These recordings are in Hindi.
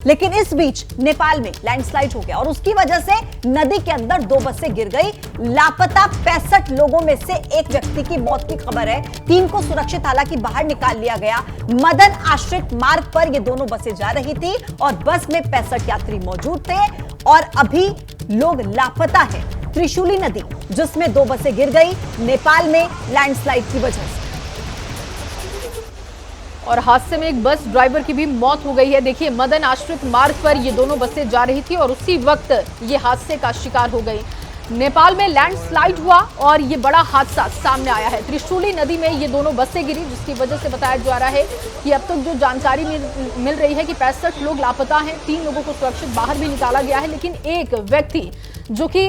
लेकिन इस बीच नेपाल में लैंडस्लाइड हो गया और उसकी वजह से नदी के अंदर 2 बसें गिर गई। लापता 65 लोगों में से एक व्यक्ति की मौत की खबर है। 3 को सुरक्षित हालांकि बाहर निकाल लिया गया। मदन आश्रित मार्ग पर ये दोनों बसें जा रही थी और बस में 65 यात्री मौजूद थे और अभी लोग लापता है। त्रिशूली नदी जिसमें 2 बसें गिर गई नेपाल में लैंडस्लाइड की वजह से। और हादसे में एक बस ड्राइवर की भी मौत हो गई है। देखिए, मदन आश्रित मार्ग पर ये दोनों बसें जा रही थी और उसी वक्त ये हादसे का शिकार हो गई। नेपाल में लैंडस्लाइड हुआ और ये बड़ा हादसा सामने आया है। त्रिशूली नदी में ये दोनों बसें गिरी, जिसकी वजह से बताया जा रहा है कि अब तक जो जानकारी मिल रही है कि 65 लोग लापता हैं। 3 लोगों को सुरक्षित बाहर भी निकाला गया है, लेकिन एक व्यक्ति जो कि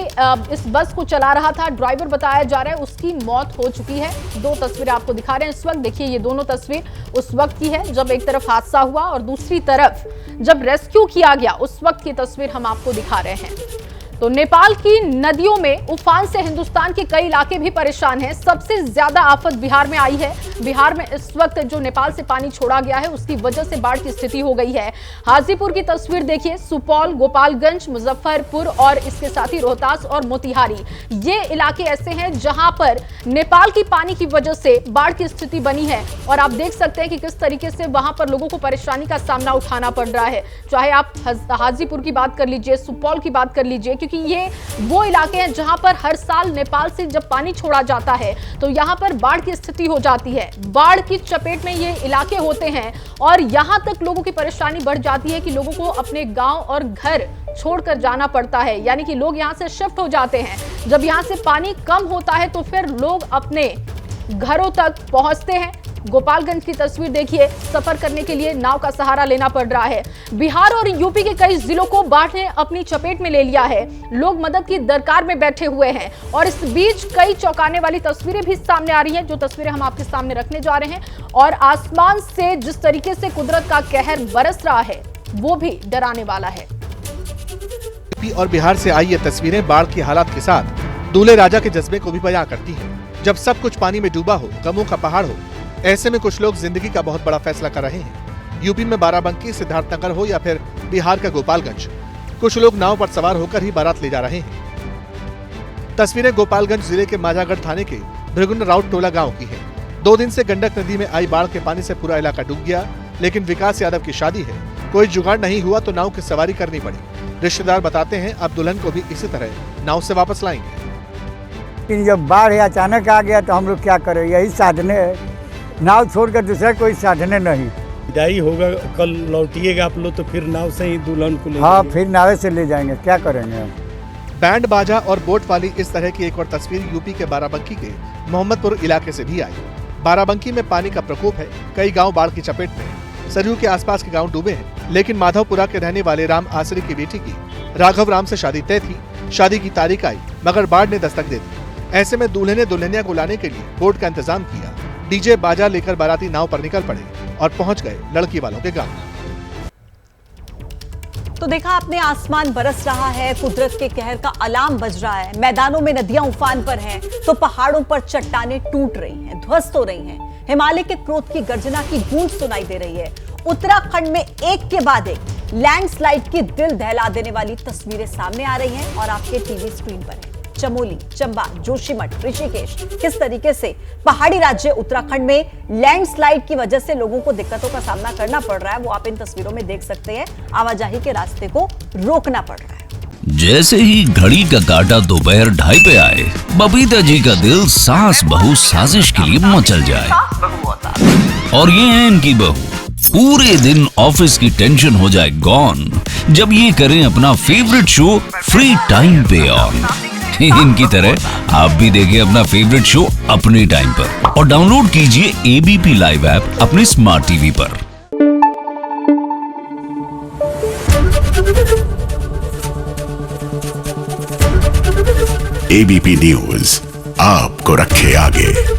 इस बस को चला रहा था, ड्राइवर बताया जा रहा है, उसकी मौत हो चुकी है। 2 तस्वीरें आपको दिखा रहे हैं इस वक्त। देखिए, ये दोनों तस्वीर उस वक्त की है जब एक तरफ हादसा हुआ और दूसरी तरफ जब रेस्क्यू किया गया, उस वक्त की तस्वीर हम आपको दिखा रहे हैं। तो नेपाल की नदियों में उफान से हिंदुस्तान के कई इलाके भी परेशान हैं। सबसे ज्यादा आफत बिहार में आई है। बिहार में इस वक्त जो नेपाल से पानी छोड़ा गया है, उसकी वजह से बाढ़ की स्थिति हो गई है। हाजीपुर की तस्वीर देखिए, सुपौल, गोपालगंज, मुजफ्फरपुर और इसके साथ ही रोहतास और मोतिहारी, ये इलाके ऐसे हैं जहां पर नेपाल की पानी की वजह से बाढ़ की स्थिति बनी है। और आप देख सकते हैं कि किस तरीके से वहां पर लोगों को परेशानी का सामना उठाना पड़ रहा है। चाहे आप हाजीपुर की बात कर लीजिए, सुपौल की बात कर लीजिए, कि ये वो इलाके हैं जहां पर हर साल नेपाल से जब पानी छोड़ा जाता है तो यहां पर बाढ़ की स्थिति हो जाती है। बाढ़ की चपेट में ये इलाके होते हैं और यहां तक लोगों की परेशानी बढ़ जाती है कि लोगों को अपने गांव और घर छोड़कर जाना पड़ता है, यानी कि लोग यहां से शिफ्ट हो जाते हैं। जब यहां से पानी कम होता है तो फिर लोग अपने घरों तक पहुंचते हैं। गोपालगंज की तस्वीर देखिए, सफर करने के लिए नाव का सहारा लेना पड़ रहा है। बिहार और यूपी के कई जिलों को बाढ़ ने अपनी चपेट में ले लिया है। लोग मदद की दरकार में बैठे हुए हैं और इस बीच कई चौंकाने वाली तस्वीरें भी सामने आ रही हैं, जो तस्वीरें हम आपके सामने रखने जा रहे हैं। और आसमान से जिस तरीके से कुदरत का कहर बरस रहा है, वो भी डराने वाला है। यूपी और बिहार से आई ये तस्वीरें बाढ़ की हालात के साथ दूल्हे राजा के जज्बे को भी बयां करती हैं। जब सब कुछ पानी में डूबा हो, गमों का पहाड़ हो, ऐसे में कुछ लोग जिंदगी का बहुत बड़ा फैसला कर रहे हैं। यूपी में बाराबंकी, सिद्धार्थनगर हो या फिर बिहार का गोपालगंज, कुछ लोग नाव पर सवार होकर ही बारात ले जा रहे हैं। तस्वीरें गोपालगंज जिले के माजागढ़ थाने के भृगुन राउत टोला गांव की है। 2 दिन से गंडक नदी में आई बाढ़ के पानी से पूरा इलाका डूब गया, लेकिन विकास यादव की शादी है, कोई जुगाड़ नहीं हुआ तो नाव की सवारी करनी पड़ी। रिश्तेदार बताते हैं अब दुल्हन को भी इसी तरह नाव से वापस लाएंगे। जब बाढ़ अचानक आ गया तो हम लोग क्या करें, यही साधने है, नाव छोड़कर दूसरा कोई साधने नहीं। विदाई होगा, कल लौटिएगा आप लोग तो फिर नाव से ही दुल्हन को ले हाँ, फिर नावे से ले जाएंगे, क्या करेंगे। बैंड बाजा और बोट वाली इस तरह की एक और तस्वीर यूपी के बाराबंकी के मोहम्मदपुर इलाके से भी आई। बाराबंकी में पानी का प्रकोप है, कई गांव बाढ़ की चपेट में हैं। सरयू के आसपास के गांव डूबे हैं, लेकिन माधवपुरा के रहने वाले राम आसरी की बेटी की राघव राम से शादी तय थी। शादी की तारीख आई मगर बाढ़ ने दस्तक दे दी। ऐसे में दूल्हे ने दुल्हनिया को लाने के लिए बोट का इंतजाम किया। डीजे बाजा लेकर बाराती नाव पर निकल पड़े और पहुंच गए लड़की वालों के गांव। तो देखा आपने, आसमान बरस रहा है, कुदरत के कहर का अलार्म बज रहा है। मैदानों में नदियां उफान पर हैं, तो पहाड़ों पर चट्टानें टूट रही हैं, ध्वस्त हो रही हैं। हिमालय के क्रोध की गर्जना की गूंज सुनाई दे रही है। उत्तराखंड में एक के बाद एक लैंडस्लाइड की दिल दहला देने वाली तस्वीरें सामने आ रही हैं और आपके टीवी स्क्रीन पर है। चमोली, चंबा, जोशीमठ, ऋषिकेश, किस तरीके से पहाड़ी राज्य उत्तराखंड में लैंडस्लाइड की वजह से लोगों को दिक्कतों का सामना करना पड़ रहा है, वो आप इन तस्वीरों में देख सकते हैं। आवाजाही के रास्ते को रोकना पड़ रहा है। जैसे ही घड़ी का काटा दोपहर 2:30 पे आए, बबीता जी का दिल सास बहू साजिश के लिए मचल जाए। और ये है इनकी बहू, पूरे दिन ऑफिस की टेंशन हो जाए गॉन जब ये करें अपना फेवरेट शो फ्री टाइम पे ऑन। इनकी तरह आप भी देखिए अपना फेवरेट शो अपने टाइम पर और डाउनलोड कीजिए एबीपी लाइव ऐप अपने स्मार्ट टीवी पर। एबीपी न्यूज आपको रखे आगे।